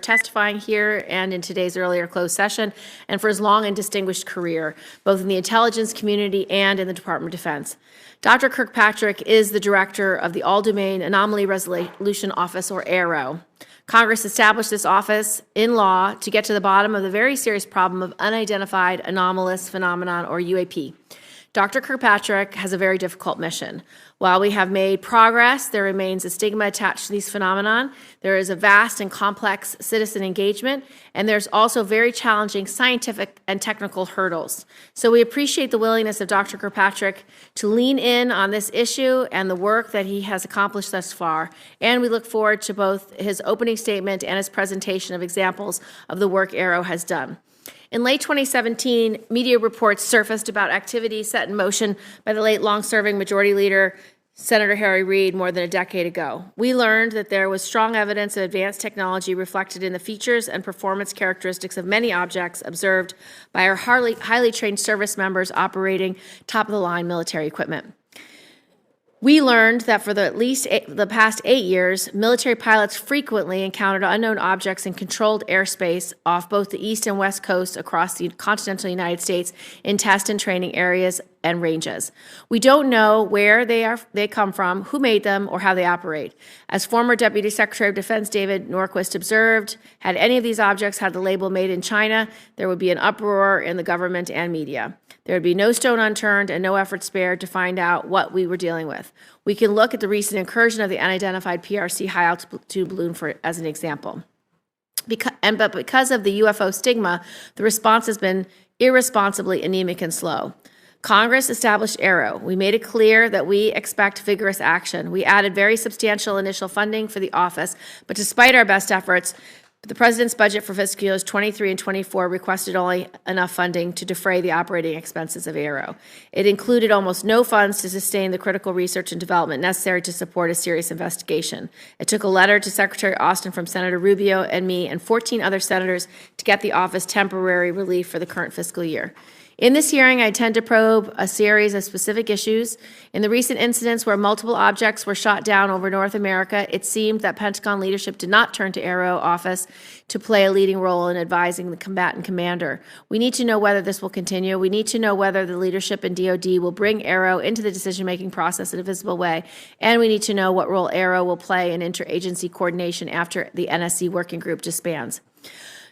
testifying here and in today's earlier closed session, and for his long and distinguished career, both in the intelligence community and in the Department of Defense. Dr. Kirkpatrick is the director of the All-Domain Anomaly Resolution Office, or AARO. Congress established this office in law to get to the bottom of the very serious problem of unidentified anomalous phenomenon, or UAP. Dr. Kirkpatrick has a very difficult mission. While we have made progress, there remains a stigma attached to these phenomenon. There is a vast and complex citizen engagement, and there's also very challenging scientific and technical hurdles. So we appreciate the willingness of Dr. Kirkpatrick to lean in on this issue and the work that he has accomplished thus far. And we look forward to both his opening statement and his presentation of examples of the work AARO has done. In late 2017, media reports surfaced about activities set in motion by the late long-serving Majority Leader Senator Harry Reid more than a decade ago. We learned that there was strong evidence of advanced technology reflected in the features and performance characteristics of many objects observed by our highly trained service members operating top-of-the-line military equipment. We learned that for the past 8 years, military pilots frequently encountered unknown objects in controlled airspace off both the east and west coasts across the continental United States in test and training areas and ranges. We don't know where they come from, who made them, or how they operate. As former Deputy Secretary of Defense David Norquist observed, had any of these objects had the label "Made in China," there would be an uproar in the government and media. There would be no stone unturned and no effort spared to find out what we were dealing with. We can look at the recent incursion of the unidentified PRC high-altitude balloon as an example. But because of the UFO stigma, the response has been irresponsibly anemic and slow. Congress established AARO. We made it clear that we expect vigorous action. We added very substantial initial funding for the office, but despite our best efforts, the President's budget for fiscal years 23 and 24 requested only enough funding to defray the operating expenses of AARO. It included almost no funds to sustain the critical research and development necessary to support a serious investigation. It took a letter to Secretary Austin from Senator Rubio and me and 14 other senators to get the office temporary relief for the current fiscal year. In this hearing, I intend to probe a series of specific issues. In the recent incidents where multiple objects were shot down over North America, it seemed that Pentagon leadership did not turn to AARO office to play a leading role in advising the combatant commander. We need to know whether this will continue. We need to know whether the leadership in DoD will bring AARO into the decision-making process in a visible way, and we need to know what role AARO will play in interagency coordination after the NSC working group disbands.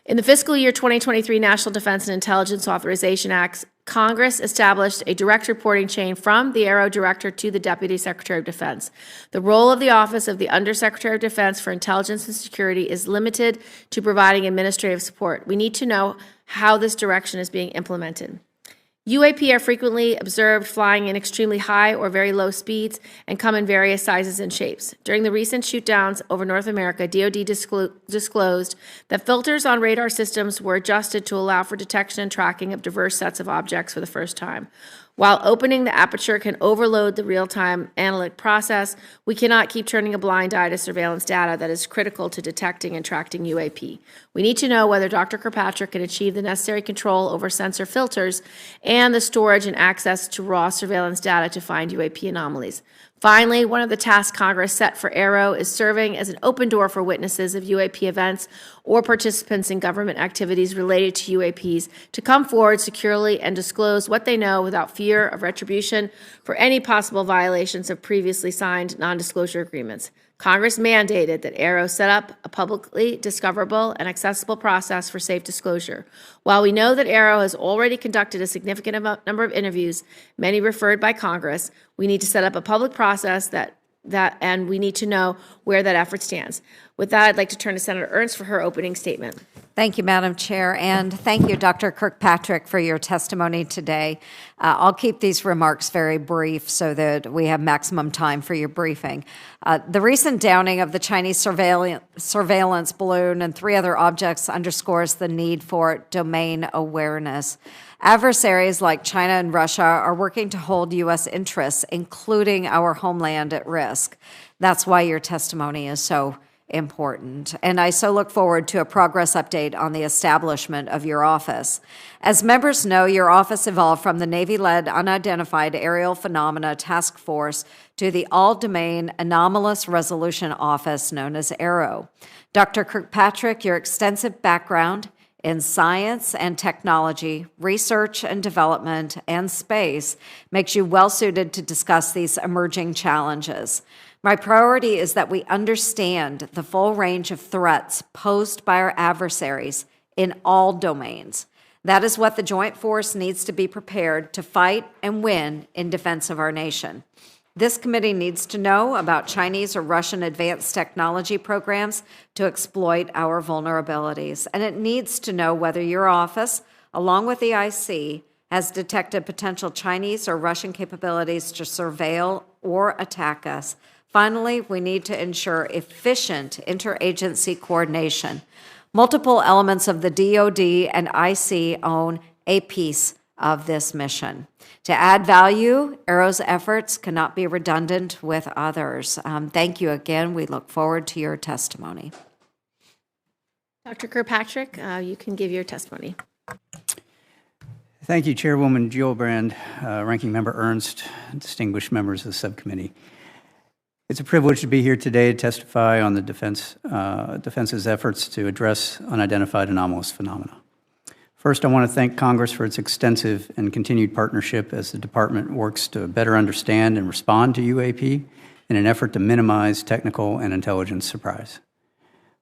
In the fiscal year 2023 National Defense and Intelligence Authorization Acts, Congress established a direct reporting chain from the AARO Director to the Deputy Secretary of Defense. The role of the Office of the Undersecretary of Defense for Intelligence and Security is limited to providing administrative support. We need to know how this direction is being implemented. UAP are frequently observed flying in extremely high or very low speeds and come in various sizes and shapes. During the recent shootdowns over North America, DoD disclosed that filters on radar systems were adjusted to allow for detection and tracking of diverse sets of objects for the first time. While opening the aperture can overload the real-time analytic process, we cannot keep turning a blind eye to surveillance data that is critical to detecting and tracking UAP. We need to know whether Dr. Kirkpatrick can achieve the necessary control over sensor filters and the storage and access to raw surveillance data to find UAP anomalies. Finally, one of the tasks Congress set for AARO is serving as an open door for witnesses of UAP events or participants in government activities related to UAPs to come forward securely and disclose what they know without fear of retribution for any possible violations of previously signed non-disclosure agreements. Congress mandated that AARO set up a publicly discoverable and accessible process for safe disclosure. While we know that AARO has already conducted a significant number of interviews, many referred by Congress, we need to set up a public process and we need to know where that effort stands. With that, I'd like to turn to Senator Ernst for her opening statement. Thank you, Madam Chair, and thank you, Dr. Kirkpatrick, for your testimony today. I'll keep these remarks very brief so that we have maximum time for your briefing. The recent downing of the Chinese surveillance balloon and 3 other objects underscores the need for domain awareness. Adversaries like China and Russia are working to hold U.S. interests, including our homeland, at risk. That's why your testimony is so important, and I so look forward to a progress update on the establishment of your office. As members know, your office evolved from the Navy-led Unidentified Aerial Phenomena Task Force to the All-Domain Anomalous Resolution Office, known as AARO. Dr. Kirkpatrick, your extensive background in science and technology, research and development, and space makes you well-suited to discuss these emerging challenges. My priority is that we understand the full range of threats posed by our adversaries in all domains. That is what the Joint Force needs to be prepared to fight and win in defense of our nation. This committee needs to know about Chinese or Russian advanced technology programs to exploit our vulnerabilities, and it needs to know whether your office, along with the IC, has detected potential Chinese or Russian capabilities to surveil or attack us. Finally, we need to ensure efficient interagency coordination. Multiple elements of the DoD and IC own a piece of this mission. To add value, AARO's efforts cannot be redundant with others. Thank you again. We look forward to your testimony. Dr. Kirkpatrick, you can give your testimony. Thank you, Chairwoman Gillibrand, Ranking Member Ernst, distinguished members of the subcommittee. It's a privilege to be here today to testify on the Defense's efforts to address unidentified anomalous phenomena. First, I want to thank Congress for its extensive and continued partnership as the Department works to better understand and respond to UAP in an effort to minimize technical and intelligence surprise.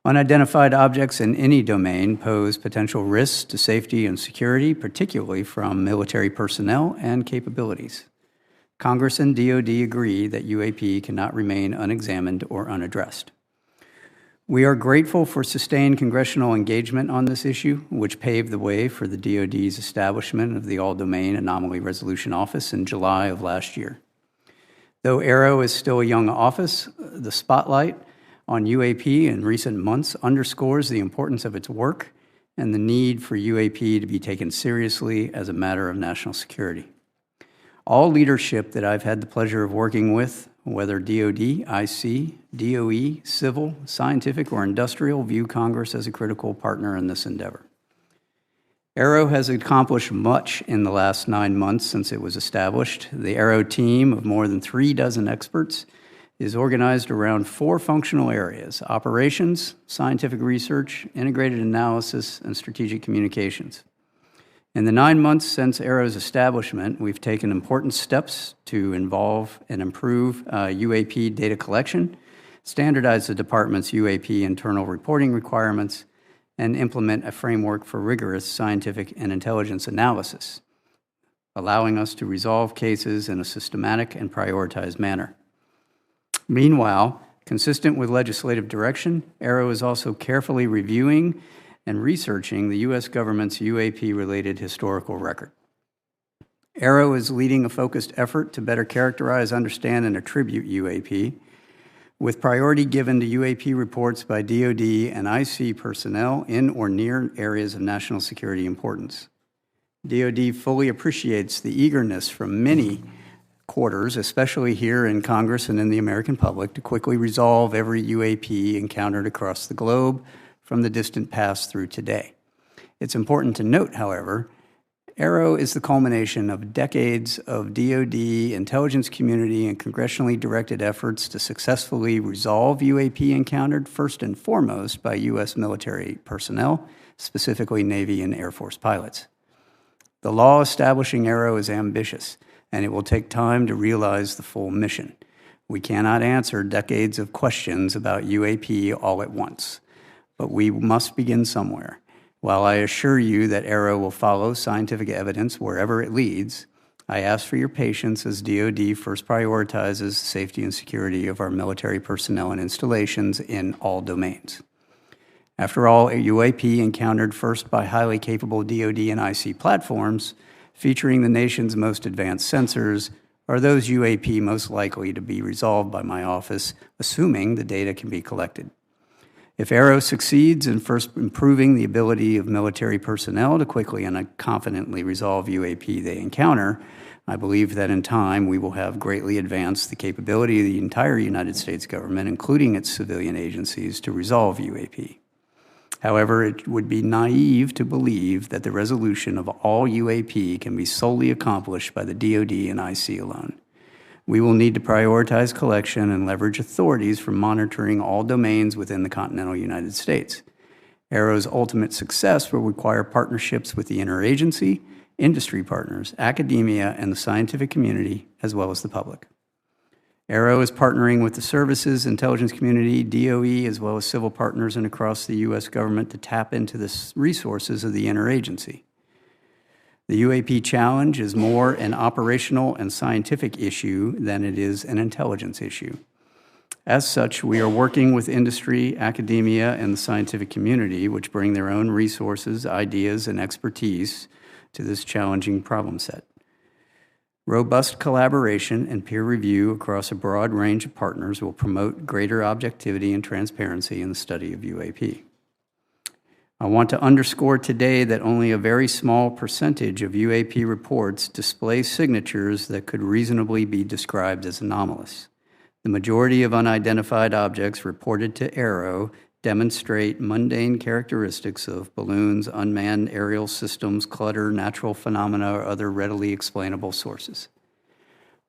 Unidentified objects in any domain pose potential risks to safety and security, particularly from military personnel and capabilities. Congress and DoD agree that UAP cannot remain unexamined or unaddressed. We are grateful for sustained congressional engagement on this issue, which paved the way for the DoD's establishment of the All-Domain Anomaly Resolution Office in July of last year. Though AARO is still a young office, the spotlight on UAP in recent months underscores the importance of its work and the need for UAP to be taken seriously as a matter of national security. All leadership that I've had the pleasure of working with, whether DoD, IC, DOE, civil, scientific, or industrial, view Congress as a critical partner in this endeavor. AARO has accomplished much in the last 9 months since it was established. The AARO team of more than 36 experts is organized around 4 functional areas: operations, scientific research, integrated analysis, and strategic communications. In the 9 months since AARO's establishment, we've taken important steps to involve and improve UAP data collection, standardize the department's UAP internal reporting requirements, and implement a framework for rigorous scientific and intelligence analysis, allowing us to resolve cases in a systematic and prioritized manner. Meanwhile, consistent with legislative direction, AARO is also carefully reviewing and researching the U.S. government's UAP-related historical record. AARO is leading a focused effort to better characterize, understand, and attribute UAP, with priority given to UAP reports by DoD and IC personnel in or near areas of national security importance. DoD fully appreciates the eagerness from many quarters, especially here in Congress and in the American public, to quickly resolve every UAP encountered across the globe, from the distant past through today. It's important to note, however, AARO is the culmination of decades of DoD, intelligence community, and congressionally directed efforts to successfully resolve UAP encountered first and foremost by U.S. military personnel, specifically Navy and Air Force pilots. The law establishing AARO is ambitious, and it will take time to realize the full mission. We cannot answer decades of questions about UAP all at once, but we must begin somewhere. While I assure you that AARO will follow scientific evidence wherever it leads, I ask for your patience as DoD first prioritizes the safety and security of our military personnel and installations in all domains. After all, a UAP encountered first by highly capable DoD and IC platforms, featuring the nation's most advanced sensors, are those UAP most likely to be resolved by my office, assuming the data can be collected. If AARO succeeds in first improving the ability of military personnel to quickly and confidently resolve UAP they encounter, I believe that in time we will have greatly advanced the capability of the entire United States government, including its civilian agencies, to resolve UAP. However, it would be naive to believe that the resolution of all UAP can be solely accomplished by the DoD and IC alone. We will need to prioritize collection and leverage authorities for monitoring all domains within the continental United States. AARO's ultimate success will require partnerships with the interagency, industry partners, academia, and the scientific community, as well as the public. AARO is partnering with the services, intelligence community, DOE, as well as civil partners and across the U.S. government to tap into the resources of the interagency. The UAP challenge is more an operational and scientific issue than it is an intelligence issue. As such, we are working with industry, academia, and the scientific community, which bring their own resources, ideas, and expertise to this challenging problem set. Robust collaboration and peer review across a broad range of partners will promote greater objectivity and transparency in the study of UAP. I want to underscore today that only a very small percentage of UAP reports display signatures that could reasonably be described as anomalous. The majority of unidentified objects reported to AARO demonstrate mundane characteristics of balloons, unmanned aerial systems, clutter, natural phenomena, or other readily explainable sources.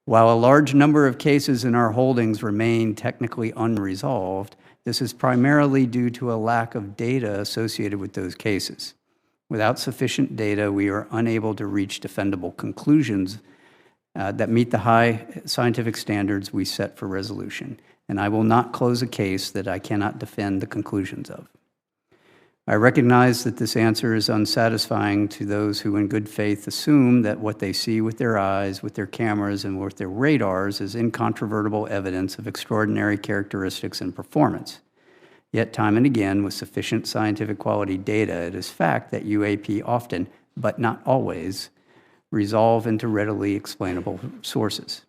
While a large number of cases in our holdings remain technically unresolved, this is primarily due to a lack of data associated with those cases. Without sufficient data, we are unable to reach defendable conclusions that meet the high scientific standards we set for resolution, and I will not close a case that I cannot defend the conclusions of. I recognize that this answer is unsatisfying to those who in good faith assume that what they see with their eyes, with their cameras, and with their radars is incontrovertible evidence of extraordinary characteristics and performance. Yet time and again, with sufficient scientific quality data, it is fact that UAP often, but not always, resolve into readily explainable sources.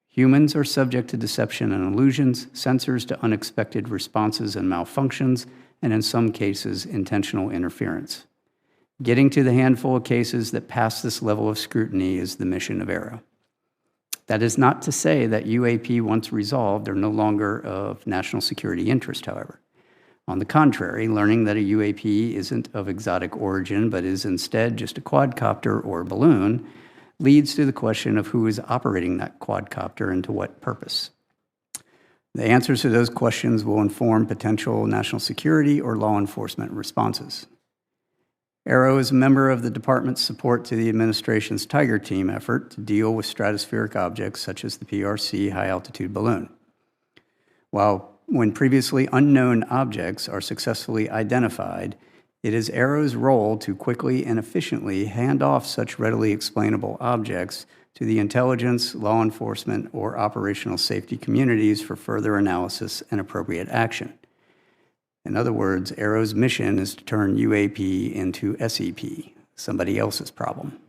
Humans are subject to deception and illusions, sensors to unexpected responses and malfunctions, and in some cases, intentional interference. Getting to the handful of cases that pass this level of scrutiny is the mission of AARO. That is not to say that UAP, once resolved, are no longer of national security interest, however. On the contrary, learning that a UAP isn't of exotic origin, but is instead just a quadcopter or balloon, leads to the question of who is operating that quadcopter and to what purpose. The answers to those questions will inform potential national security or law enforcement responses. AARO is a member of the department's support to the administration's Tiger Team effort to deal with stratospheric objects such as the PRC high-altitude balloon. When previously unknown objects are successfully identified, it is AARO's role to quickly and efficiently hand off such readily explainable objects to the intelligence, law enforcement, or operational safety communities for further analysis and appropriate action. In other words, AARO's mission is to turn UAP into SEP, somebody else's problem.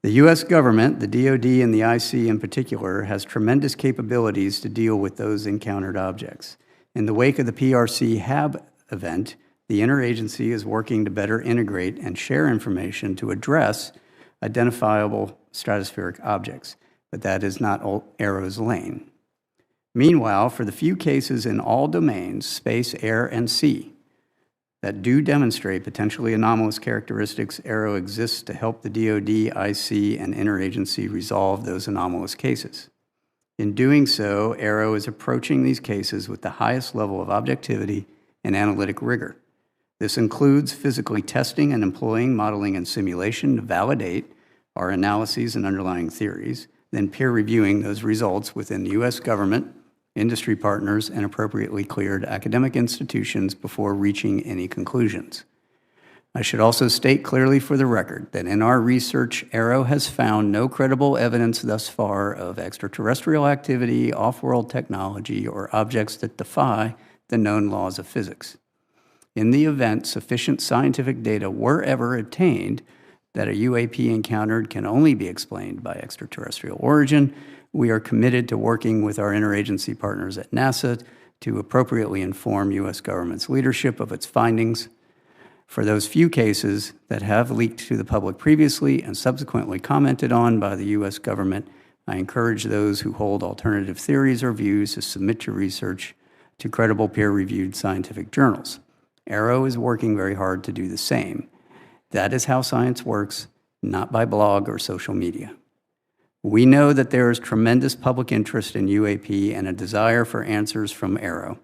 The U.S. government, the DoD and the IC in particular, has tremendous capabilities to deal with those encountered objects. In the wake of the PRC HAB event, the interagency is working to better integrate and share information to address identifiable stratospheric objects, but that is not AARO's lane. Meanwhile, for the few cases in all domains, space, air, and sea, that do demonstrate potentially anomalous characteristics, AARO exists to help the DoD, IC, and interagency resolve those anomalous cases. In doing so, AARO is approaching these cases with the highest level of objectivity and analytic rigor. This includes physically testing and employing modeling and simulation to validate our analyses and underlying theories, then peer reviewing those results within the U.S. government, industry partners, and appropriately cleared academic institutions before reaching any conclusions. I should also state clearly for the record that in our research, AARO has found no credible evidence thus far of extraterrestrial activity, off-world technology, or objects that defy the known laws of physics. In the event sufficient scientific data were ever obtained that a UAP encountered can only be explained by extraterrestrial origin, we are committed to working with our interagency partners at NASA to appropriately inform U.S. government's leadership of its findings. For those few cases that have leaked to the public previously and subsequently commented on by the U.S. government, I encourage those who hold alternative theories or views to submit your research to credible peer-reviewed scientific journals. AARO is working very hard to do the same. That is how science works, not by blog or social media. We know that there is tremendous public interest in UAP and a desire for answers from AARO.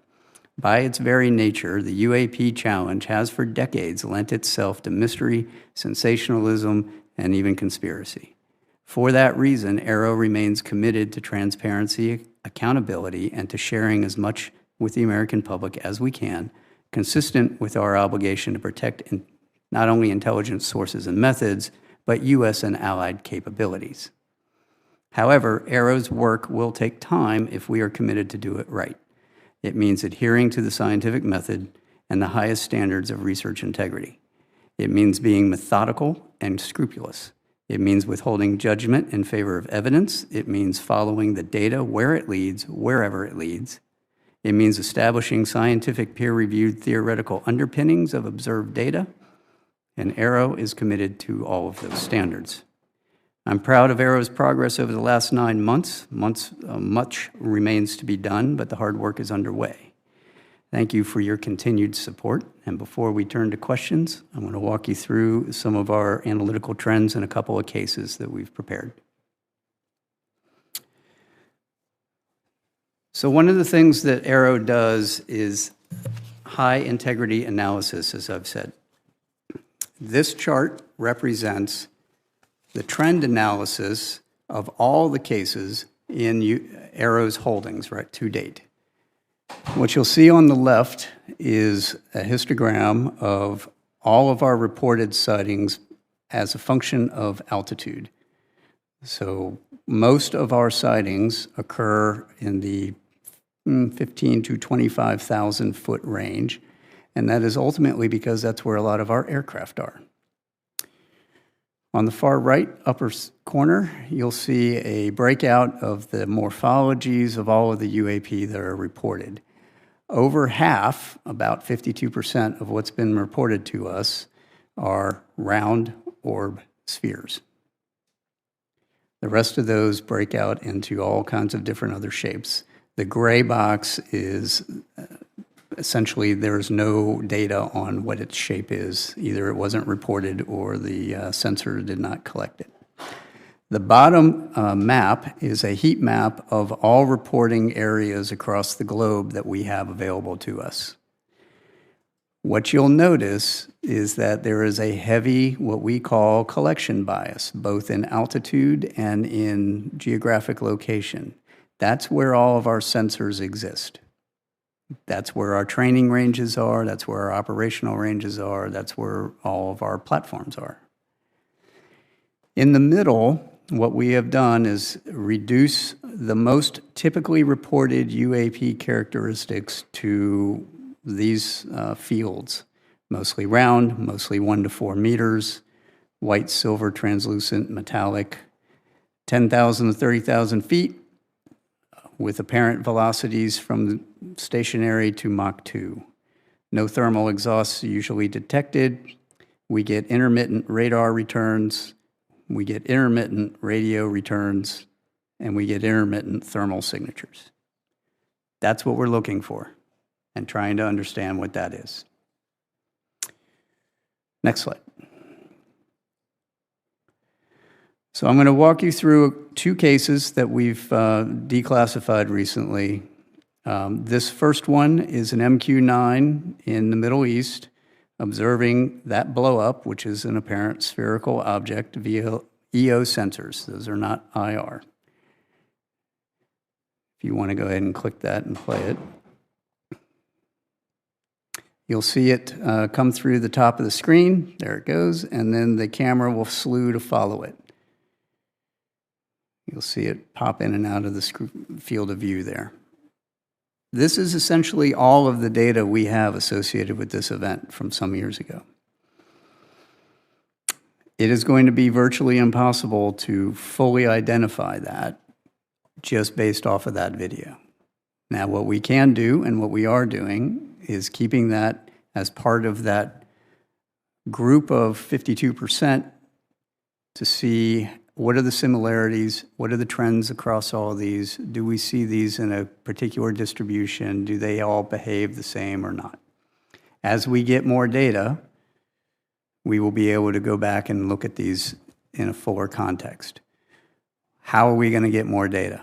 By its very nature, the UAP challenge has for decades lent itself to mystery, sensationalism, and even conspiracy. For that reason, AARO remains committed to transparency, accountability, and to sharing as much with the American public as we can, consistent with our obligation to protect not only intelligence sources and methods, but U.S. and allied capabilities. However, AARO's work will take time if we are committed to do it right. It means adhering to the scientific method and the highest standards of research integrity. It means being methodical and scrupulous. It means withholding judgment in favor of evidence. It means following the data where it leads, wherever it leads. It means establishing scientific peer-reviewed theoretical underpinnings of observed data, and AARO is committed to all of those standards. I'm proud of AARO's progress over the last 9 months. Much remains to be done, but the hard work is underway. Thank you for your continued support. And before we turn to questions, I'm going to walk you through some of our analytical trends in a couple of cases that we've prepared. So one of the things that AARO does is high integrity analysis, as I've said. This chart represents the trend analysis of all the cases in AARO's holdings, right, to date. What you'll see on the left is a histogram of all of our reported sightings as a function of altitude. So most of our sightings occur in the 15 to 25,000 foot range, and that is ultimately because that's where a lot of our aircraft are. On the far right upper corner, you'll see a breakout of the morphologies of all of the UAP that are reported. Over half, about 52% of what's been reported to us, are round orb spheres. The rest of those break out into all kinds of different other shapes. The gray box is essentially there's no data on what its shape is. Either it wasn't reported or the sensor did not collect it. The bottom map is a heat map of all reporting areas across the globe that we have available to us. What you'll notice is that there is a heavy, what we call collection bias, both in altitude and in geographic location. That's where all of our sensors exist. That's where our training ranges are, that's where our operational ranges are, that's where all of our platforms are. In the middle, what we have done is reduce the most typically reported UAP characteristics to these fields, mostly round, mostly 1 to 4 meters, white, silver, translucent, metallic, 10,000 to 30,000 feet, with apparent velocities from stationary to Mach 2. No thermal exhausts usually detected. We get intermittent radar returns, we get intermittent radio returns, and we get intermittent thermal signatures. That's what we're looking for and trying to understand what that is. Next slide. So I'm going to walk you through 2 cases that we've declassified recently. This first one is an MQ-9 in the Middle East, observing that blow up, which is an apparent spherical object via EO sensors. Those are not IR. If you want to go ahead and click that and play it, you'll see it come through the top of the screen. There it goes, and then the camera will slew to follow it. You'll see it pop in and out of the field of view there. This is essentially all of the data we have associated with this event from some years ago. It is going to be virtually impossible to fully identify that just based off of that video. Now, what we can do and what we are doing is keeping that as part of that group of 52% to see what are the similarities, what are the trends across all of these, do we see these in a particular distribution, do they all behave the same or not? As we get more data, we will be able to go back and look at these in a fuller context. How are we going to get more data?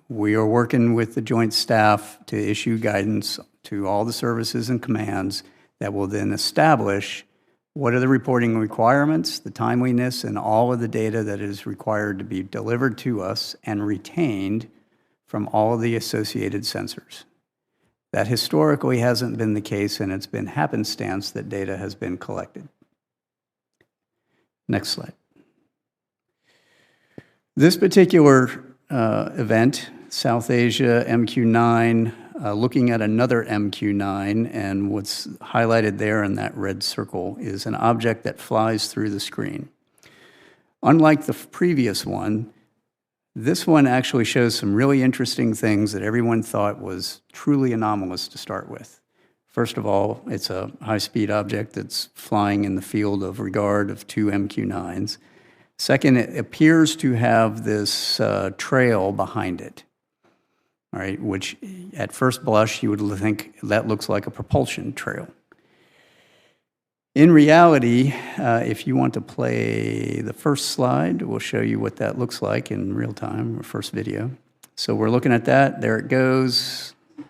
We are working with the Joint Staff to issue guidance to all the services and commands that will then establish what are the reporting requirements, the timeliness, and all of the data that is required to be delivered to us and retained from all of the associated sensors. That historically hasn't been the case, and it's been happenstance that data has been collected. Next slide. This particular event, South Asia MQ-9, looking at another MQ-9, and what's highlighted there in that red circle is an object that flies through the screen. Unlike the previous one, this one actually shows some really interesting things that everyone thought was truly anomalous to start with. First of all, it's a high-speed object that's flying in the field of regard of two MQ-9s. Second, it appears to have this trail behind it, all right, which at first blush you would think that looks like a propulsion trail. In reality, if you want to play the first slide, we'll show you what that looks like in real time, our first video. So we're looking at that. There it goes. Why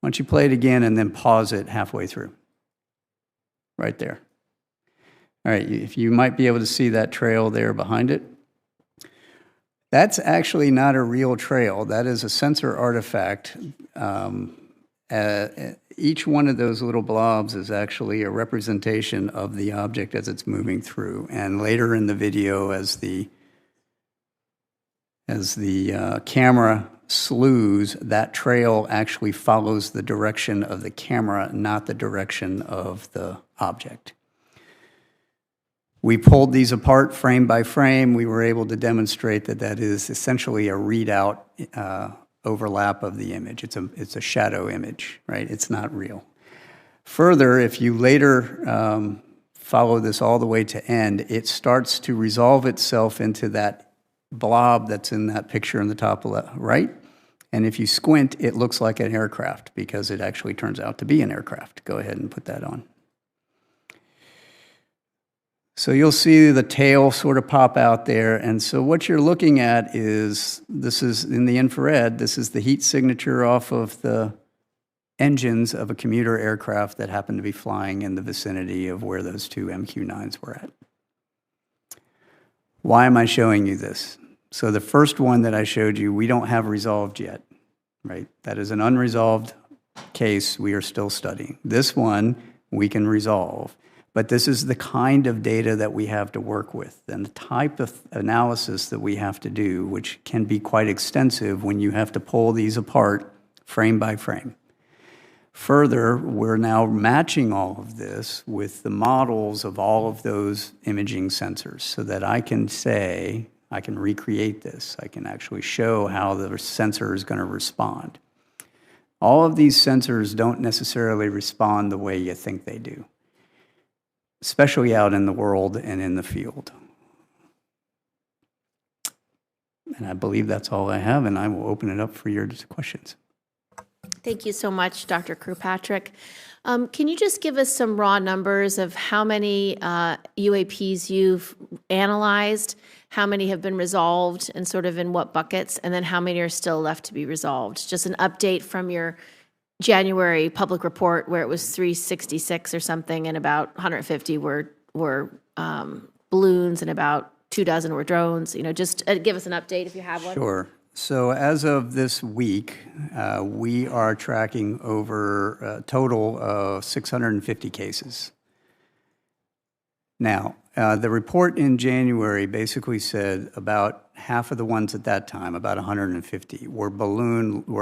don't you play it again and then pause it halfway through? Right there. All right, if you might be able to see that trail there behind it. That's actually not a real trail. That is a sensor artifact. Each one of those little blobs is actually a representation of the object as it's moving through. And later in the video, as the camera slews, that trail actually follows the direction of the camera, not the direction of the object. We pulled these apart frame by frame. We were able to demonstrate that that is essentially a readout overlap of the image. It's a shadow image, right? It's not real. Further, if you later follow this all the way to end, it starts to resolve itself into that blob that's in that picture in the top left, right? And if you squint, it looks like an aircraft because it actually turns out to be an aircraft. Go ahead and put that on. So you'll see the tail sort of pop out there. And so what you're looking at is, this is in the infrared, this is the heat signature off of the engines of a commuter aircraft that happened to be flying in the vicinity of where those two MQ-9s were at. Why am I showing you this? So the first one that I showed you, we don't have resolved yet, right? That is an unresolved case we are still studying. This one we can resolve. But this is the kind of data that we have to work with and the type of analysis that we have to do, which can be quite extensive when you have to pull these apart frame by frame. Further, we're now matching all of this with the models of all of those imaging sensors so that I can say, I can recreate this. I can actually show how the sensor is going to respond. All of these sensors don't necessarily respond the way you think they do, especially out in the world and in the field. And I believe that's all I have, and I will open it up for your questions. Thank you so much, Dr. Kirkpatrick. Can you just give us some raw numbers of how many UAPs you've analyzed, how many have been resolved, and sort of in what buckets, and then how many are still left to be resolved? Just an update from your January public report where it was 366 or something, and about 150 were balloons, and about 24 were drones. You know, just give us an update if you have one. Sure. So as of this week, we are tracking over a total of 650 cases. Now, the report in January basically said about half of the ones at that time, about 150, were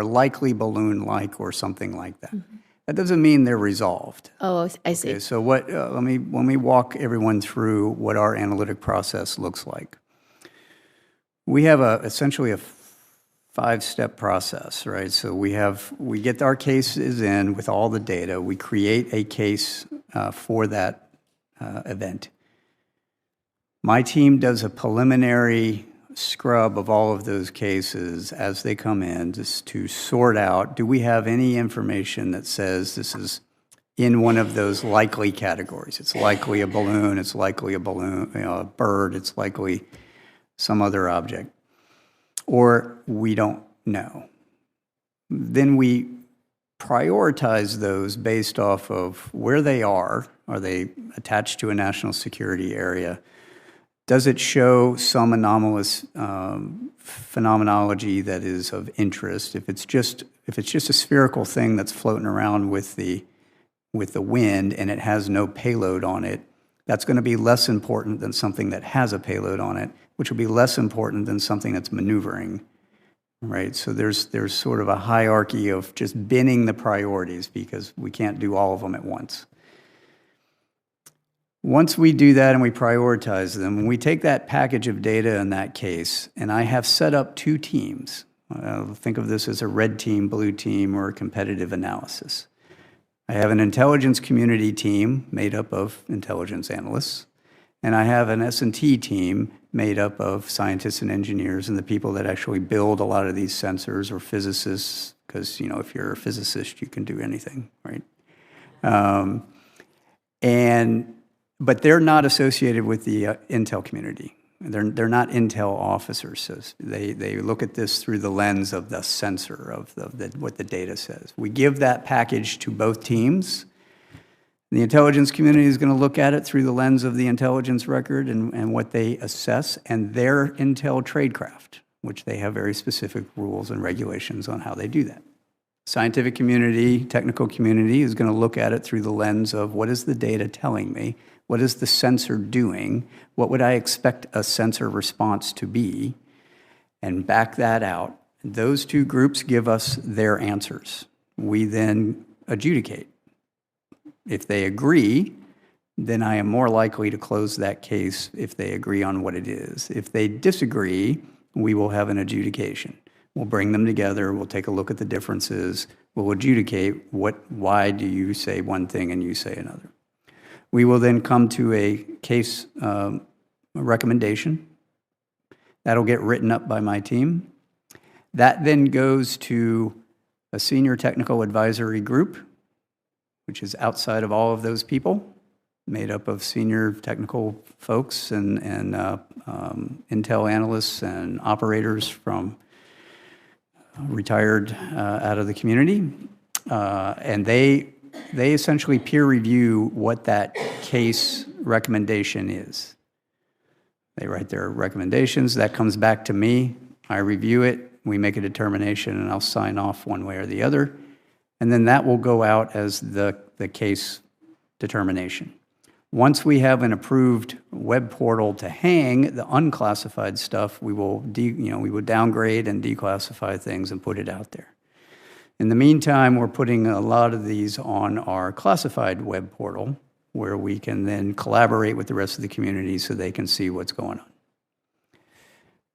likely balloon-like or something like that. Mm-hmm. That doesn't mean they're resolved. Oh, I see. Okay, so what? Let me walk everyone through what our analytic process looks like. We have essentially a 5-step process, right? So we get our cases in with all the data. We create a case for that event. My team does a preliminary scrub of all of those cases as they come in, just to sort out, do we have any information that says this is in one of those likely categories? It's likely a balloon, it's likely a balloon, a bird, it's likely some other object, or we don't know. Then we prioritize those based off of where they are. Are they attached to a national security area? Does it show some anomalous phenomenology that is of interest? If it's just a spherical thing that's floating around with the wind and it has no payload on it, that's going to be less important than something that has a payload on it, which will be less important than something that's maneuvering, right? So there's sort of a hierarchy of just binning the priorities because we can't do all of them at once. Once we do that and we prioritize them, we take that package of data in that case, and I have set up two teams. Think of this as a red team, blue team, or a competitive analysis. I have an intelligence community team made up of intelligence analysts, and I have an S&T team made up of scientists and engineers and the people that actually build a lot of these sensors, or physicists, because if you're a physicist, you can do anything, right? But they're not associated with the intel community. They're not intel officers. So they look at this through the lens of the sensor, of what the data says. We give that package to both teams. The intelligence community is going to look at it through the lens of the intelligence record and what they assess, and their intel tradecraft, which they have very specific rules and regulations on how they do that. Scientific community, technical community is going to look at it through the lens of what is the data telling me? What is the sensor doing? What would I expect a sensor response to be? And back that out. Those two groups give us their answers. We then adjudicate. If they agree, then I am more likely to close that case if they agree on what it is. If they disagree, we will have an adjudication. We'll bring them together, we'll take a look at the differences, we'll adjudicate why do you say one thing and you say another. We will then come to a case recommendation. That'll get written up by my team. That then goes to a senior technical advisory group, which is outside of all of those people, made up of senior technical folks and intel analysts and operators from retired out of the community. And they essentially peer review what that case recommendation is. They write their recommendations, that comes back to me, I review it, we make a determination, and I'll sign off one way or the other. And then that will go out as the case determination. Once we have an approved web portal to hang the unclassified stuff, we will downgrade and declassify things and put it out there. In the meantime, we're putting a lot of these on our classified web portal, where we can then collaborate with the rest of the community so they can see what's going on.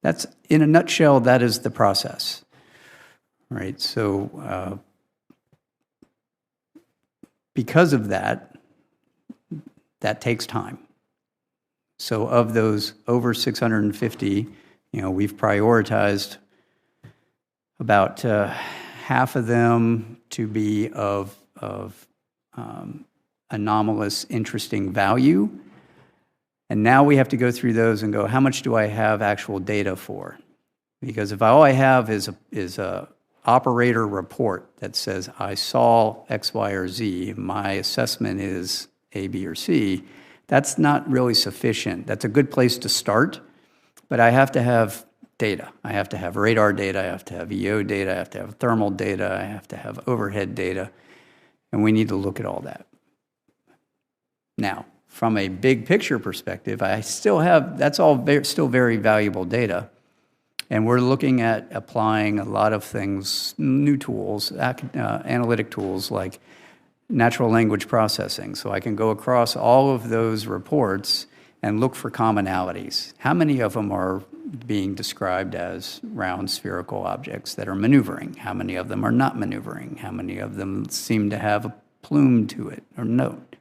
That's, in a nutshell, that is the process, right? So because of that, that takes time. So of those over 650, we've prioritized about half of them to be of anomalous, interesting value. And now we have to go through those and go, how much do I have actual data for? Because if all I have is a operator report that says, I saw X, Y, or Z, my assessment is A, B, or C, that's not really sufficient. That's a good place to start, but I have to have data. I have to have radar data, I have to have EO data, I have to have thermal data, I have to have overhead data, and we need to look at all that. Now, from a big picture perspective, I still have, that's all still very valuable data. And we're looking at applying a lot of things, new tools, analytic tools like natural language processing. So I can go across all of those reports and look for commonalities. How many of them are being described as round spherical objects that are maneuvering? How many of them are not maneuvering? How many of them seem to have a plume to it or note?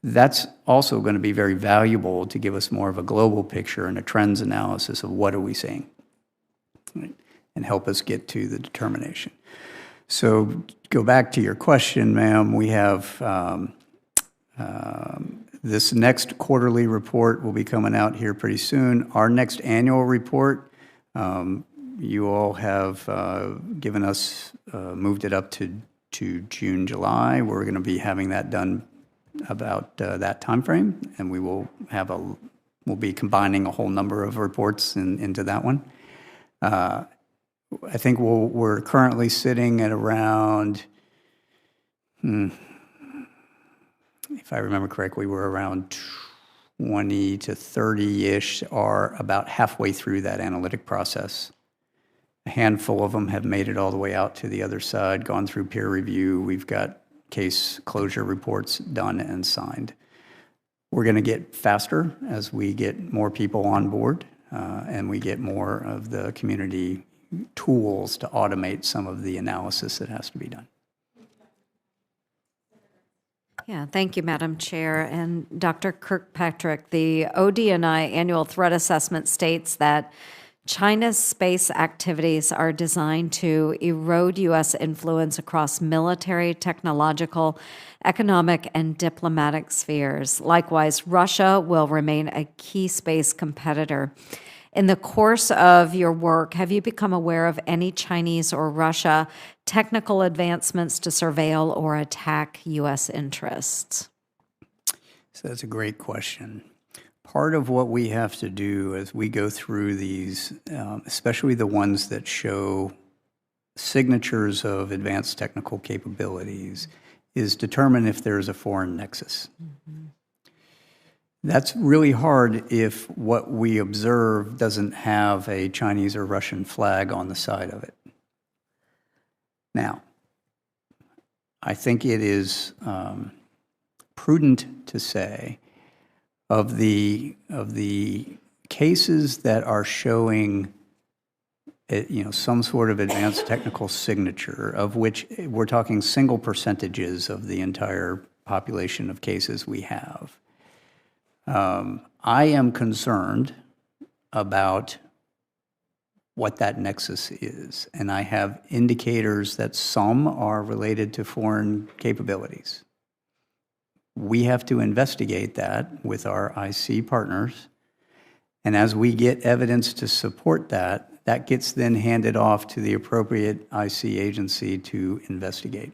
That's also going to be very valuable to give us more of a global picture and a trends analysis of what are we seeing, right? And help us get to the determination. So go back to your question, ma'am. We have this next quarterly report will be coming out here pretty soon. Our next annual report, you all have given us, moved it up to June, July. We're going to be having that done about that time frame, and we will have we'll be combining a whole number of reports into that one. I think we're currently sitting at around, if I remember correctly, we're around 20 to 30-ish are about halfway through that analytic process. A handful of them have made it all the way out to the other side, gone through peer review. We've got case closure reports done and signed. We're going to get faster as we get more people on board and we get more of the community tools to automate some of the analysis that has to be done. Yeah, thank you, Madam Chair. And Dr. Kirkpatrick, the OD&I annual threat assessment states that China's space activities are designed to erode U.S. influence across military, technological, economic, and diplomatic spheres. Likewise, Russia will remain a key space competitor. In the course of your work, have you become aware of any Chinese or Russia technical advancements to surveil or attack U.S. interests? So that's a great question. Part of what we have to do as we go through these, especially the ones that show signatures of advanced technical capabilities, is determine if there's a foreign nexus. Mm-hmm. That's really hard if what we observe doesn't have a Chinese or Russian flag on the side of it. Now, I think it is prudent to say of the cases that are showing some sort of advanced technical signature, of which we're talking single percentages of the entire population of cases we have. I am concerned about what that nexus is, and I have indicators that some are related to foreign capabilities. We have to investigate that with our IC partners, and as we get evidence to support that, that gets then handed off to the appropriate IC agency to investigate.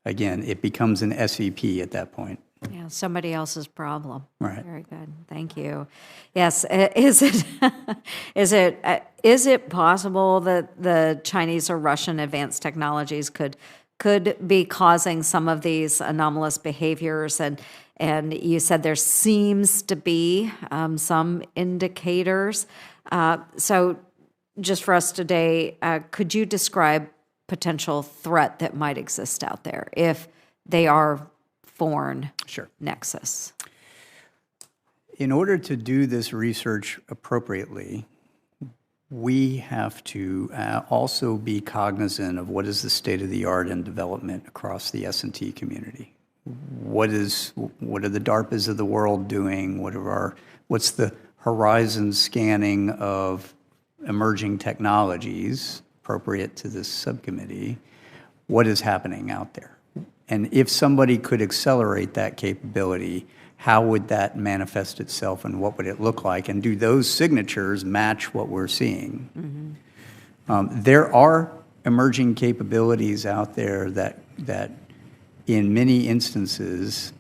Again, it becomes an SEP at that point. Yeah, somebody else's problem. Right. Very good. Thank you. Yes. Is it possible that the Chinese or Russian advanced technologies could be causing some of these anomalous behaviors? And you said there seems to be some indicators. So just for us today, could you describe potential threat that might exist out there if they are foreign nexus? In order to do this research appropriately, we have to also be cognizant of what is the state of the art in development across the S&T community. What are the DARPAs of the world doing? What's the horizon scanning of emerging technologies appropriate to this subcommittee? What is happening out there? And if somebody could accelerate that capability, how would that manifest itself and what would it look like? And do those signatures match what we're seeing? Mm-hmm. There are emerging capabilities out there that in many instances,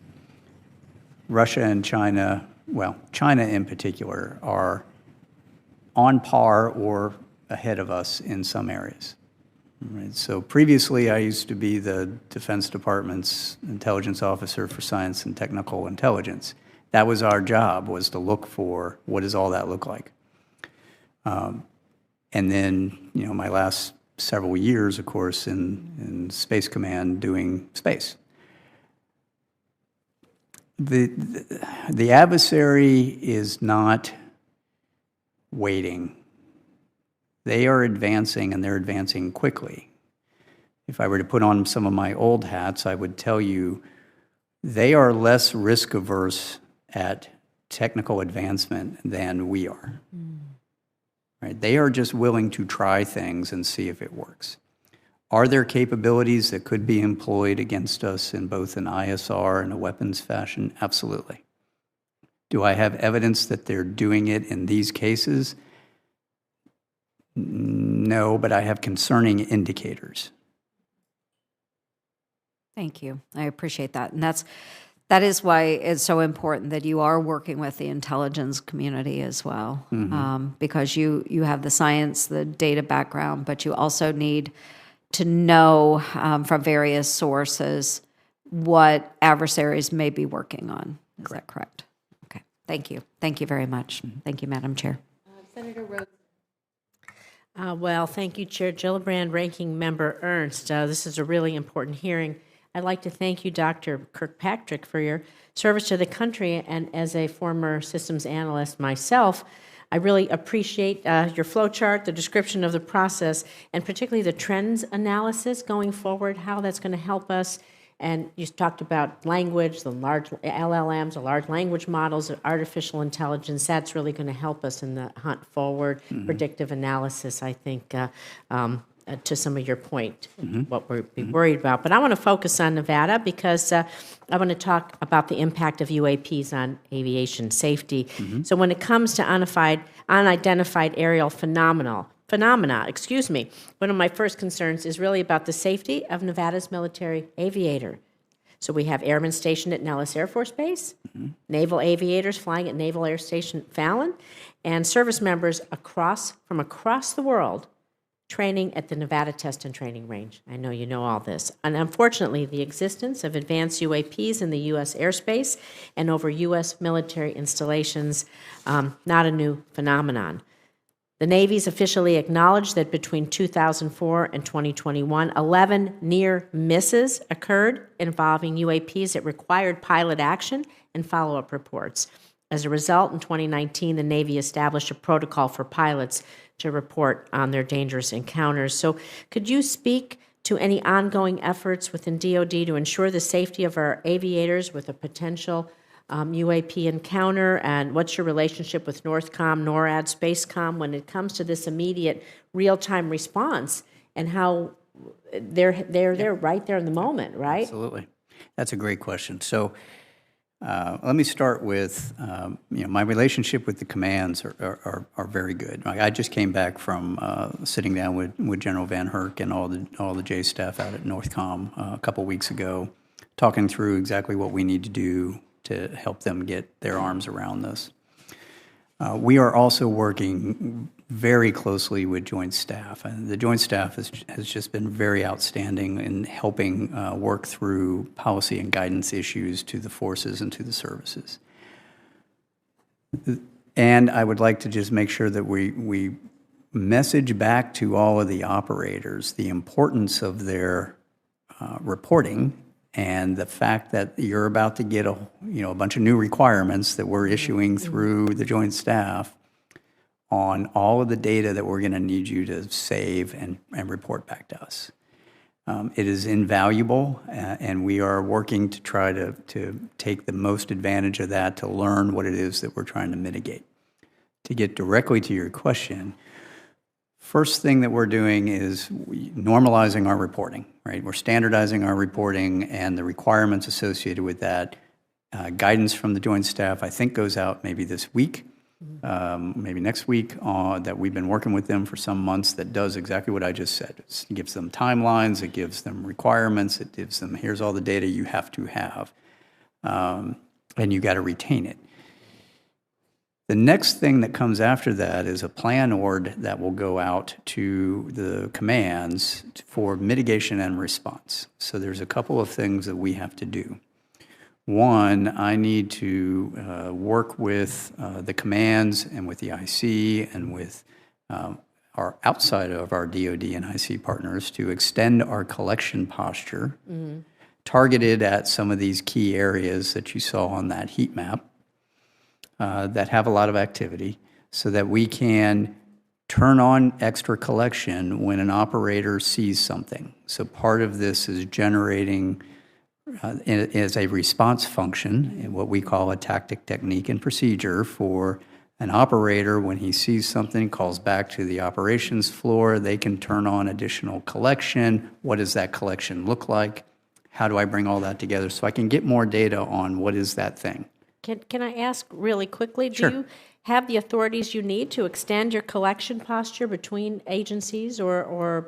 Russia and China, well, China in particular, are on par or ahead of us in some areas. Right. So previously, I used to be the Defense Department's intelligence officer for science and technical intelligence. That was our job, was to look for what does all that look like. And then, my last several years, of course, in Space Command doing space. The adversary is not waiting. They are advancing, and they're advancing quickly. If I were to put on some of my old hats, I would tell you they are less risk averse at technical advancement than we are. Right? They are just willing to try things and see if it works. Are there capabilities that could be employed against us in both an ISR and a weapons fashion? Absolutely. Do I have evidence that they're doing it in these cases? No, but I have concerning indicators. Thank you. I appreciate that. And that is why it's so important that you are working with the intelligence community as well, because you have the science, the data background, but you also need to know from various sources what adversaries may be working on. Is that correct? Okay. Thank you. Thank you very much. Thank you, Madam Chair. Senator Rhodes. Well, thank you, Chair Gillibrand, Ranking Member Ernst. This is a really important hearing. I'd like to thank you, Dr. Kirkpatrick, for your service to the country, and as a former systems analyst myself, I really appreciate your flow chart, the description of the process, and particularly the trends analysis going forward, how that's going to help us. And you talked about language, the large LLMs, the large language models, artificial intelligence. That's really going to help us in the hunt forward. Predictive analysis, I think, to some of your point, what we're worried about. But I want to focus on Nevada because I want to talk about the impact of UAPs on aviation safety. So when it comes to unidentified aerial phenomena, one of my first concerns is really about the safety of Nevada's military aviator. So we have airmen stationed at Nellis Air Force Base, naval aviators flying at Naval Air Station Fallon, and service members from across the world training at the Nevada Test and Training Range. I know you know all this. And unfortunately, the existence of advanced UAPs in the U.S. airspace and over U.S. military installations, not a new phenomenon. The Navy's officially acknowledged that between 2004 and 2021, 11 near misses occurred involving UAPs that required pilot action and follow-up reports. As a result, in 2019, the Navy established a protocol for pilots to report on their dangerous encounters. So could you speak to any ongoing efforts within DoD to ensure the safety of our aviators with a potential UAP encounter, and what's your relationship with Northcom, NORAD, Spacecom when it comes to this immediate real-time response and how they're right there in the moment, right? Absolutely. That's a great question. So let me start with, my relationship with the commands are very good. I just came back from sitting down with General Van Herk and all the J staff out at Northcom a couple weeks ago, talking through exactly what we need to do to help them get their arms around this. We are also working very closely with Joint Staff, and the Joint Staff has just been very outstanding in helping work through policy and guidance issues to the forces and to the services. And I would like to just make sure that we message back to all of the operators the importance of their reporting and the fact that you're about to get a bunch of new requirements that we're issuing through the Joint Staff on all of the data that we're going to need you to save and report back to us. It is invaluable, and we are working to try to take the most advantage of that to learn what it is that we're trying to mitigate. To get directly to your question, first thing that we're doing is normalizing our reporting, right? We're standardizing our reporting and the requirements associated with that. Guidance from the Joint Staff, I think, goes out maybe this week, maybe next week, that we've been working with them for some months that does exactly what I just said. It gives them timelines, it gives them requirements, it gives them, here's all the data you have to have, and you got to retain it. The next thing that comes after that is a plan ord that will go out to the commands for mitigation and response. So there's a couple of things that we have to do. One, I need to work with the commands and with the IC and with our outside of our DoD and IC partners to extend our collection posture targeted at some of these key areas that you saw on that heat map. That have a lot of activity so that we can turn on extra collection when an operator sees something. So part of this is generating as a response function, in what we call a tactic, technique, and procedure for an operator. When he sees something, calls back to the operations floor, they can turn on additional collection. What does that collection look like? How do I bring all that together so I can get more data on what is that thing? Can I ask really quickly, Sure. do you have the authorities you need to extend your collection posture between agencies or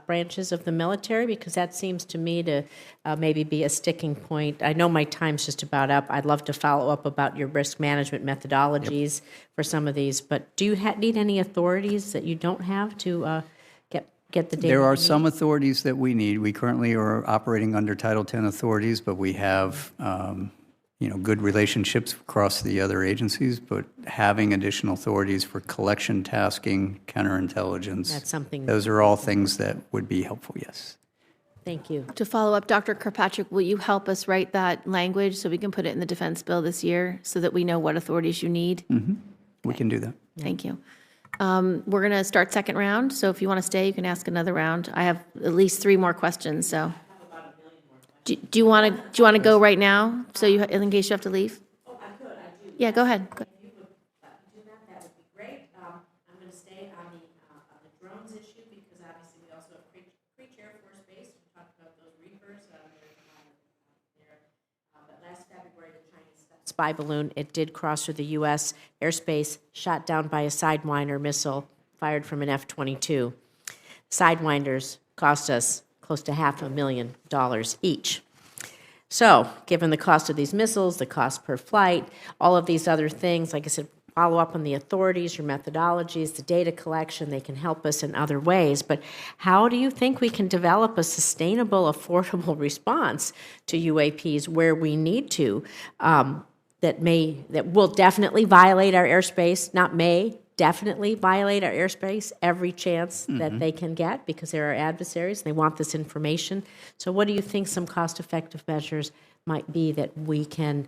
branches of the military? Because that seems to me to maybe be a sticking point. I know my time's just about up. I'd love to follow up about your risk management methodologies for some of these, but do you need any authorities that you don't have to get the data? There are you need? some authorities that we need. We currently are operating under Title X authorities, but we have good relationships across the other agencies, but having additional authorities for collection, tasking, counterintelligence, That's something. those are all things that would be helpful, yes. Thank you. To follow up, Dr. Kirkpatrick, will you help us write that language so we can put it in the defense bill this year so that we know what authorities you need? We can do that. Thank you. We're going to start second round, so if you want to stay, you can ask another round. I have at least 3 more questions, so. Do you want to go right now, so in case you have to leave? Oh, I could. I do. Yeah, go ahead. Go- If you would do that would be great. I'm going to stay on the drones issue because obviously we also have Creech Air Force Base. We talked about those reapers there. But last February, the Chinese spy balloon, it did cross through the U.S. airspace, shot down by a Sidewinder missile fired from an F-22. Sidewinders cost us close to $500,000 each. So, given the cost of these missiles, the cost per flight, all of these other things, like I said, follow up on the authorities, your methodologies, the data collection, they can help us in other ways. But how do you think we can develop a sustainable, affordable response to UAPs where we need to, that will definitely violate our airspace, not may, definitely violate our airspace every chance that they can get because they're our adversaries. They want this information. So what do you think some cost-effective measures might be that we can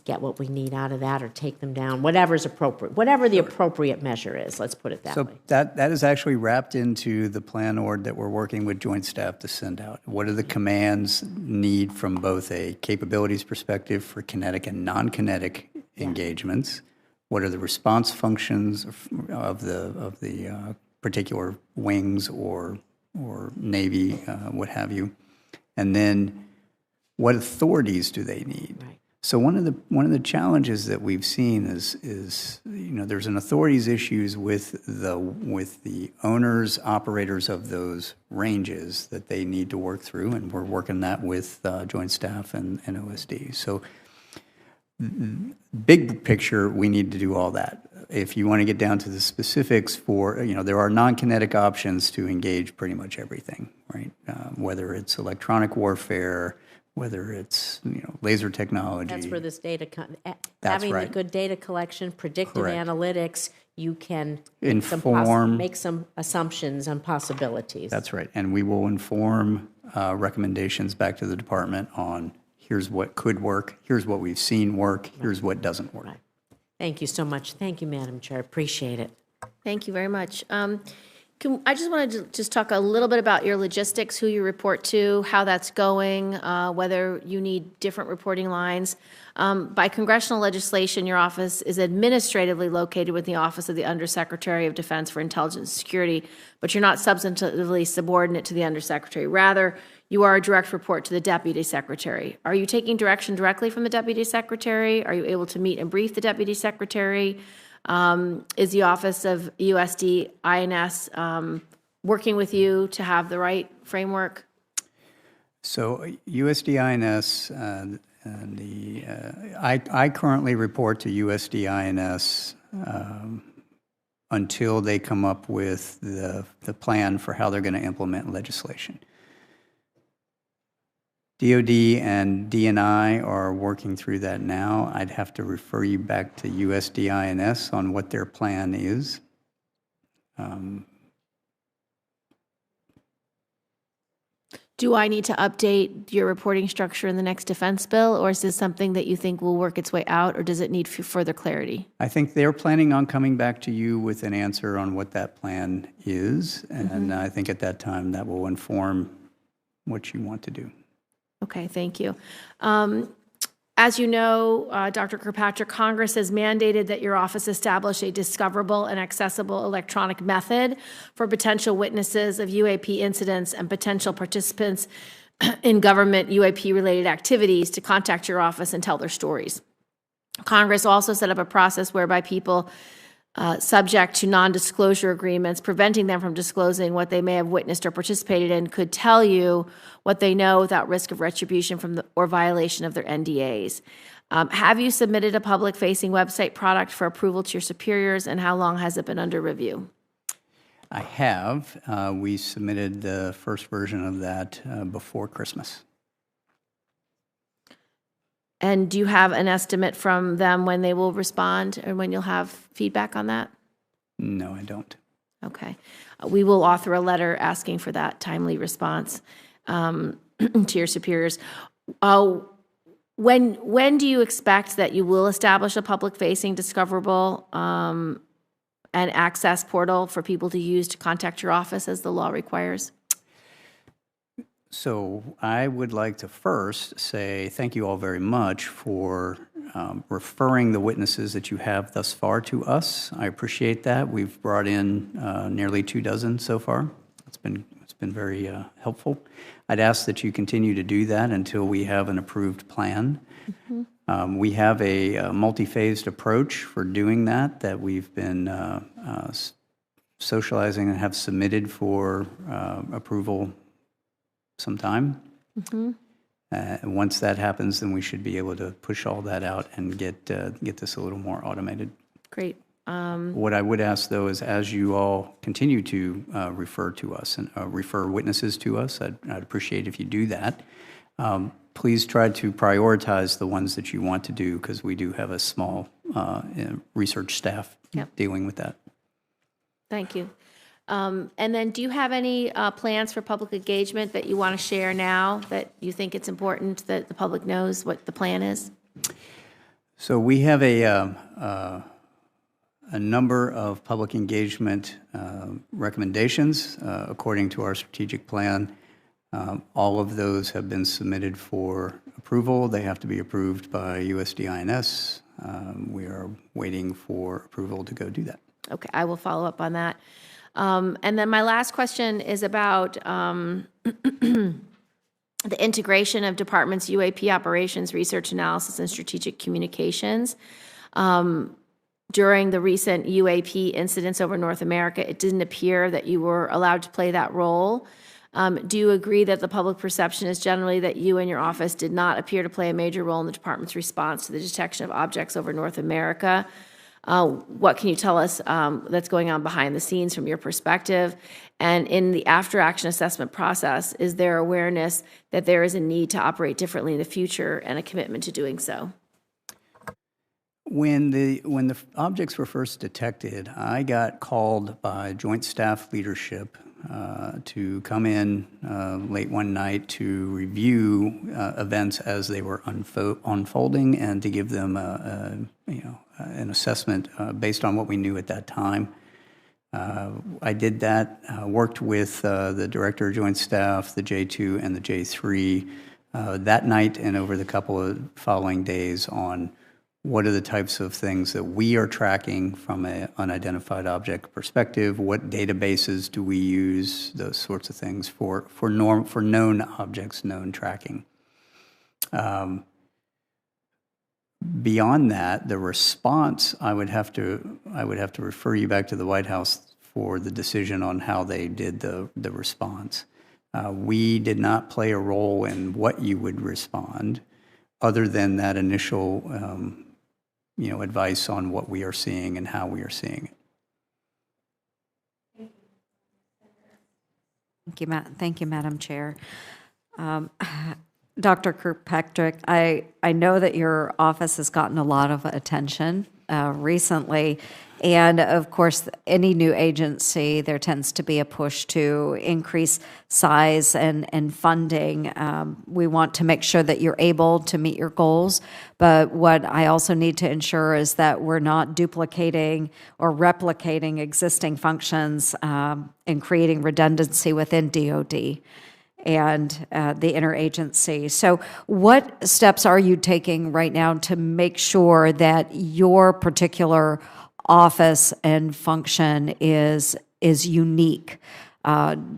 get what we need out of that or take them down, whatever's appropriate, whatever the appropriate measure is, let's put it that So way. that is actually wrapped into the plan org that we're working with Joint Staff to send out. What do the commands need from both a capabilities perspective for kinetic and non-kinetic engagements? What are the response functions of the particular wings or Navy, what have you? And then what authorities do they need? Right. So one of the challenges that we've seen is there's an authorities issues with the owners, operators of those ranges that they need to work through, and we're working that with Joint Staff and OSD. So big picture, we need to do all that. If you want to get down to the specifics there are non-kinetic options to engage pretty much everything, right? Whether it's electronic warfare, whether it's laser technology. That's where this data, That's having the right. good data collection, predictive Correct. analytics, you can Inform. make some assumptions and possibilities. That's right. And we will inform recommendations back to the department on here's what could work, here's what we've seen work, here's what doesn't work. Right. Thank you so much. Thank you, Madam Chair. Appreciate it. Thank you very much. I just wanted to talk a little bit about your logistics, who you report to, how that's going, whether you need different reporting lines. By congressional legislation, your office is administratively located with the Office of the Undersecretary of Defense for Intelligence and Security, but you're not substantively subordinate to the Undersecretary. Rather, you are a direct report to the Deputy Secretary. Are you taking direction directly from the Deputy Secretary? Are you able to meet and brief the Deputy Secretary? Is the Office of USD-INS working with you to have the right framework? So USD-INS, I currently report to USD-INS until they come up with the plan for how they're going to implement legislation. DOD and DNI are working through that now. I'd have to refer you back to USD-INS on what their plan is. Do I need to update your reporting structure in the next defense bill, or is this something that you think will work its way out, or does it need further clarity? I think they're planning on coming back to you with an answer on what that plan is, and I think at that time that will inform what you want to do. Okay, thank you. As you know, Dr. Kirkpatrick, Congress has mandated that your office establish a discoverable and accessible electronic method for potential witnesses of UAP incidents and potential participants in government UAP-related activities to contact your office and tell their stories. Congress also set up a process whereby people subject to non-disclosure agreements, preventing them from disclosing what they may have witnessed or participated in, could tell you what they know without risk of retribution from or violation of their NDAs. Have you submitted a public-facing website product for approval to your superiors, and how long has it been under review? I have. We submitted the first version of that before Christmas. And do you have an estimate from them when they will respond and when you'll have feedback on that? No, I don't. Okay. We will author a letter asking for that timely response to your superiors. When do you expect that you will establish a public-facing, discoverable, and access portal for people to use to contact your office as the law requires? So I would like to first say thank you all very much for referring the witnesses that you have thus far to us. I appreciate that. We've brought in nearly 24 so far. It's been very helpful. I'd ask that you continue to do that until we have an approved plan. Mm-hmm. We have a multi-phased approach for doing that we've been socializing and have submitted for approval sometime. Mm-hmm. Once that happens, then we should be able to push all that out and get this a little more automated. Great. What I would ask, though, is as you all continue to refer to us and refer witnesses to us, I'd appreciate if you do that. Please try to prioritize the ones that you want to do, because we do have a small research staff dealing with that. Thank you. And then do you have any plans for public engagement that you want to share now that you think it's important that the public knows what the plan is? So we have a number of public engagement recommendations according to our strategic plan. All of those have been submitted for approval. They have to be approved by USD-INS. We are waiting for approval to go do that. Okay, I will follow up on that. And then my last question is about the integration of departments' UAP operations, research analysis, and strategic communications. During the recent UAP incidents over North America, it didn't appear that you were allowed to play that role. Do you agree that the public perception is generally that you and your office did not appear to play a major role in the department's response to the detection of objects over North America? What can you tell us that's going on behind the scenes from your perspective? And in the after-action assessment process, is there awareness that there is a need to operate differently in the future and a commitment to doing so? When the objects were first detected, I got called by Joint Staff Leadership to come in late one night to review events as they were unfolding and to give them an assessment based on what we knew at that time. I did that, worked with the Director of Joint Staff, the J2 and the J3 that night and over the couple of following days on what are the types of things that we are tracking from an unidentified object perspective, what databases do we use, those sorts of things for known objects, known tracking. Beyond that, the response, I would have to refer you back to the White House for the decision on how they did the response. We did not play a role in what you would respond, other than that initial, advice on what we are seeing and how we are seeing it. Thank you, Madam Chair. Dr. Kirkpatrick, I know that your office has gotten a lot of attention recently, and of course, any new agency, there tends to be a push to increase size and funding. We want to make sure that you're able to meet your goals, but what I also need to ensure is that we're not duplicating or replicating existing functions and creating redundancy within DoD. and the interagency. So what steps are you taking right now to make sure that your particular office and function is unique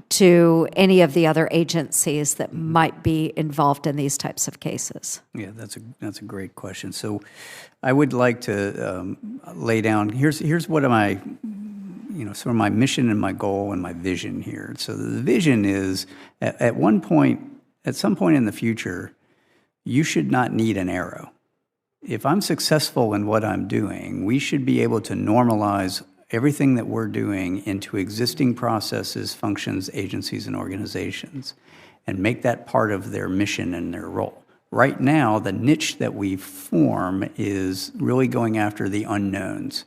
to any of the other agencies that might be involved in these types of cases? Yeah, that's a great question. So I would like to lay down, here's what am I, sort of my mission and my goal and my vision here. So the vision is at some point in the future, you should not need an arrow. If I'm successful in what I'm doing, we should be able to normalize everything that we're doing into existing processes, functions, agencies, and organizations, and make that part of their mission and their role. Right now, the niche that we form is really going after the unknowns.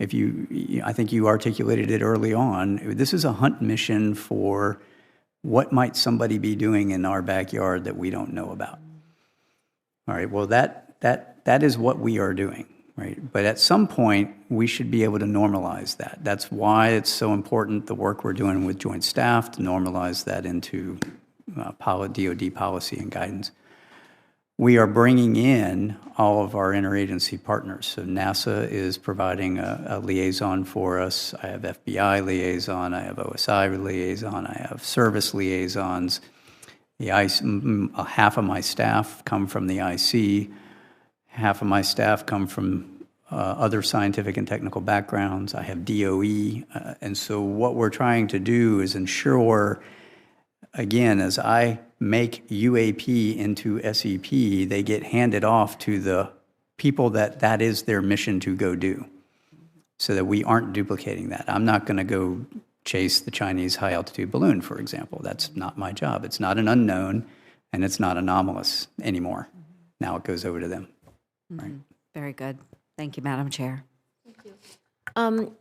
I think you articulated it early on, this is a hunt mission for what might somebody be doing in our backyard that we don't know about. All right, well, that is what we are doing. Right, but at some point, we should be able to normalize that. That's why it's so important, the work we're doing with joint staff, to normalize that into DoD policy and guidance. We are bringing in all of our interagency partners. So NASA is providing a liaison for us. I have FBI liaison. I have O.S.I.R.I.S liaison. I have service liaisons. Half of my staff come from the IC. Half of my staff come from other scientific and technical backgrounds. I have DOE. And so what we're trying to do is ensure, again, as I make UAP into SEP, they get handed off to the people that is their mission to go do, so that we aren't duplicating that. I'm not going to go chase the Chinese high-altitude balloon, for example. That's not my job. It's not an unknown, and it's not anomalous anymore. Now it goes over to them. Right. Very good. Thank you, Madam Chair. Thank you.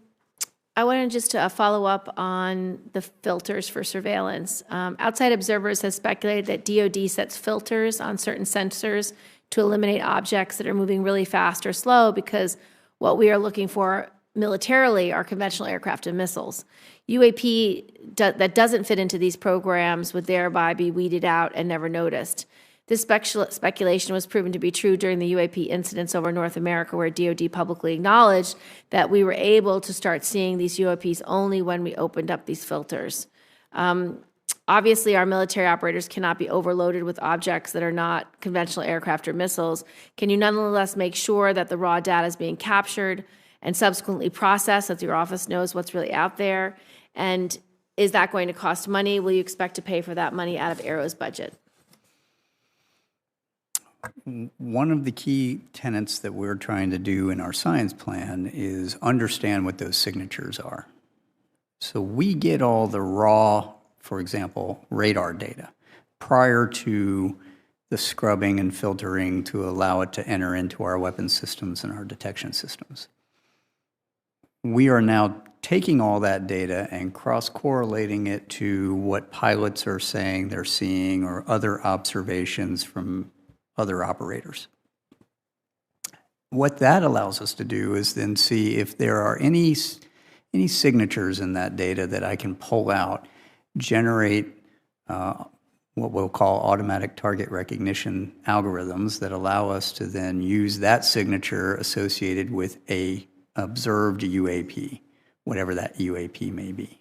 I wanted just to follow up on the filters for surveillance. Outside observers have speculated that DoD sets filters on certain sensors to eliminate objects that are moving really fast or slow, because what we are looking for militarily are conventional aircraft and missiles. UAP that doesn't fit into these programs would thereby be weeded out and never noticed. This speculation was proven to be true during the UAP incidents over North America, where DoD publicly acknowledged that we were able to start seeing these UAPs only when we opened up these filters. Obviously, our military operators cannot be overloaded with objects that are not conventional aircraft or missiles. Can you nonetheless make sure that the raw data is being captured and subsequently processed, so that your office knows what's really out there? And is that going to cost money? Will you expect to pay for that money out of AARO's budget? One of the key tenets that we're trying to do in our science plan is understand what those signatures are. So we get all the raw, for example, radar data prior to the scrubbing and filtering to allow it to enter into our weapons systems and our detection systems. We are now taking all that data and cross-correlating it to what pilots are saying they're seeing or other observations from other operators. What that allows us to do is then see if there are any signatures in that data that I can pull out, generate what we'll call automatic target recognition algorithms that allow us to then use that signature associated with a observed UAP, whatever that UAP may be.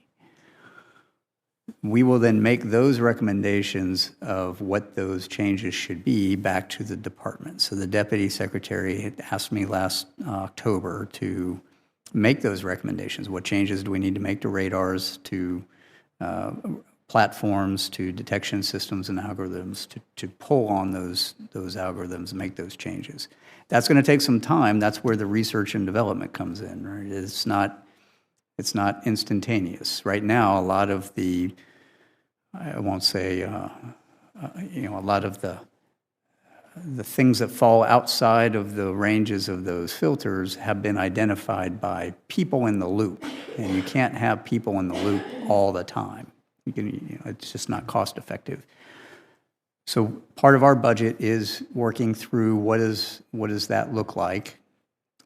We will then make those recommendations of what those changes should be back to the department. So the Deputy Secretary had asked me last October to make those recommendations. What changes do we need to make to radars, to platforms, to detection systems and algorithms, to pull on those algorithms and make those changes? That's going to take some time. That's where the research and development comes in, right? It's not instantaneous. Right now, a lot of the, I won't say, a lot of the things that fall outside of the ranges of those filters have been identified by people in the loop, and you can't have people in the loop all the time. It's just not cost effective. So part of our budget is working through what does that look like,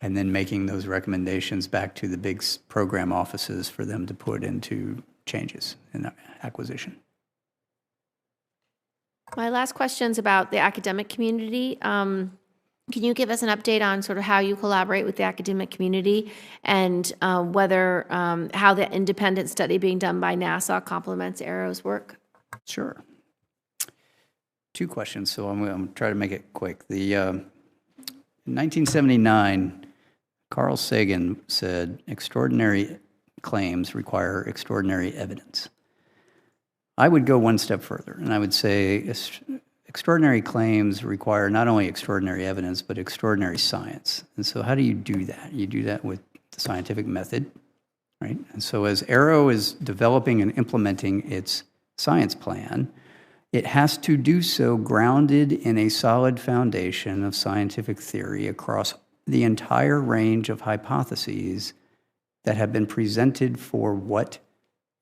and then making those recommendations back to the big program offices for them to put into changes in acquisition. My last question is about the academic community. Can you give us an update on sort of how you collaborate with the academic community and whether how the independent study being done by NASA complements AARO's work? Sure. Two questions, so I'm going to try to make it quick. In 1979, Carl Sagan said, extraordinary claims require extraordinary evidence. I would go one step further, and I would say extraordinary claims require not only extraordinary evidence, but extraordinary science. And so how do you do that? You do that with the scientific method, right? And so as AARO is developing and implementing its science plan, it has to do so grounded in a solid foundation of scientific theory across the entire range of hypotheses that have been presented for what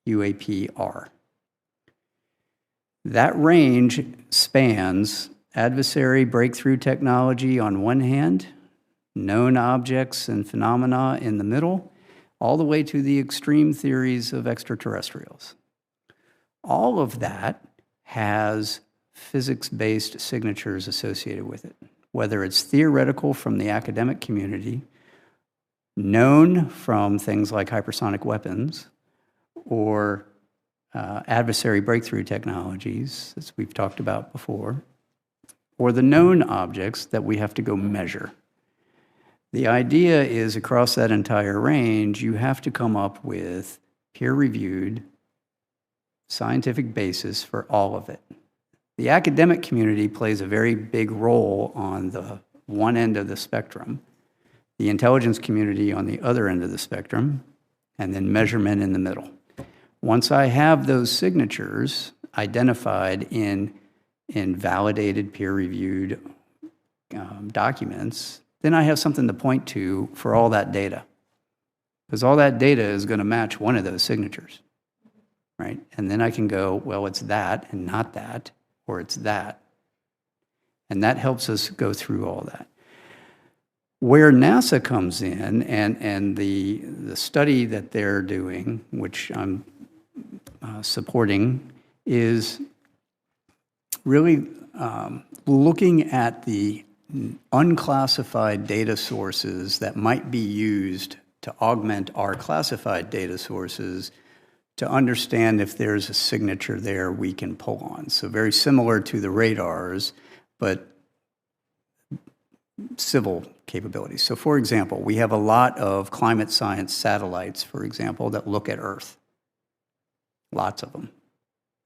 UAP are. That range spans adversary breakthrough technology on one hand, known objects and phenomena in the middle, all the way to the extreme theories of extraterrestrials. All of that has physics-based signatures associated with it, whether it's theoretical from the academic community, known from things like hypersonic weapons, or adversary breakthrough technologies, as we've talked about before, or the known objects that we have to go measure. The idea is across that entire range, you have to come up with peer-reviewed scientific basis for all of it. The academic community plays a very big role on the one end of the spectrum, the intelligence community on the other end of the spectrum, and then measurement in the middle. Once I have those signatures identified in validated, peer-reviewed documents, then I have something to point to for all that data. Because all that data is going to match one of those signatures, right? And then I can go, well, it's that and not that, or it's that. And that helps us go through all that. Where NASA comes in and the study that they're doing, which I'm supporting, is really looking at the unclassified data sources that might be used to augment our classified data sources to understand if there's a signature there we can pull on. So very similar to the radars, but civil capabilities. So for example, we have a lot of climate science satellites, for example, that look at Earth. Lots of them.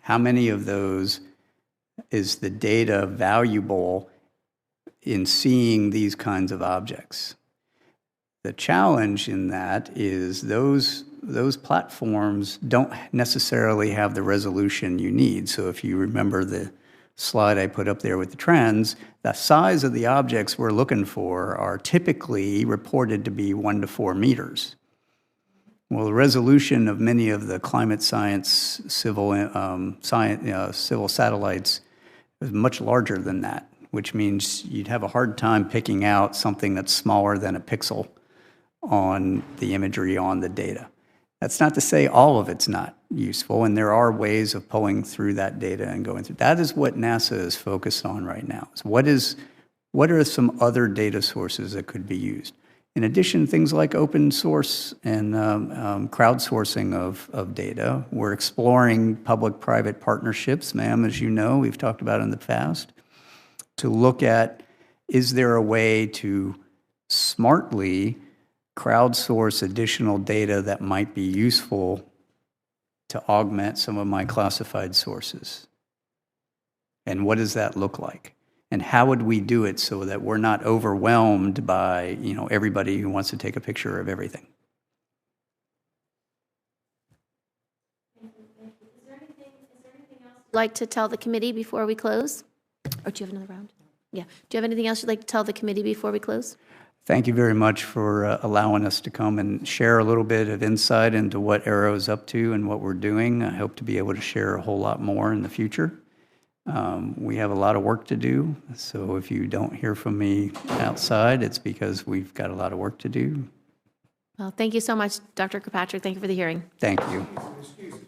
How many of those is the data valuable in seeing these kinds of objects? The challenge in that is those platforms don't necessarily have the resolution you need. So if you remember the slide I put up there with the trends, the size of the objects we're looking for are typically reported to be 1 to 4 meters. Well, the resolution of many of the climate science civil satellites is much larger than that, which means you'd have a hard time picking out something that's smaller than a pixel on the imagery on the data. That's not to say all of it's not useful, and there are ways of pulling through that data and going through. That is what NASA is focused on right now. So what are some other data sources that could be used? In addition, things like open source and crowdsourcing of data. We're exploring public-private partnerships, ma'am, as you know, we've talked about in the past, to look at, is there a way to smartly crowdsource additional data that might be useful to augment some of my classified sources? And what does that look like? And how would we do it so that we're not overwhelmed by, everybody who wants to take a picture of everything? Is there anything else you'd like to tell the committee before we close? Or do you have another round? Yeah. Do you have anything else you'd like to tell the committee before we close? Thank you very much for allowing us to come and share a little bit of insight into what AARO is up to and what we're doing. I hope to be able to share a whole lot more in the future. We have a lot of work to do, so if you don't hear from me outside, it's because we've got a lot of work to do. Well, thank you so much, Dr. Kirkpatrick. Thank you for the hearing. Thank you. Excuse me.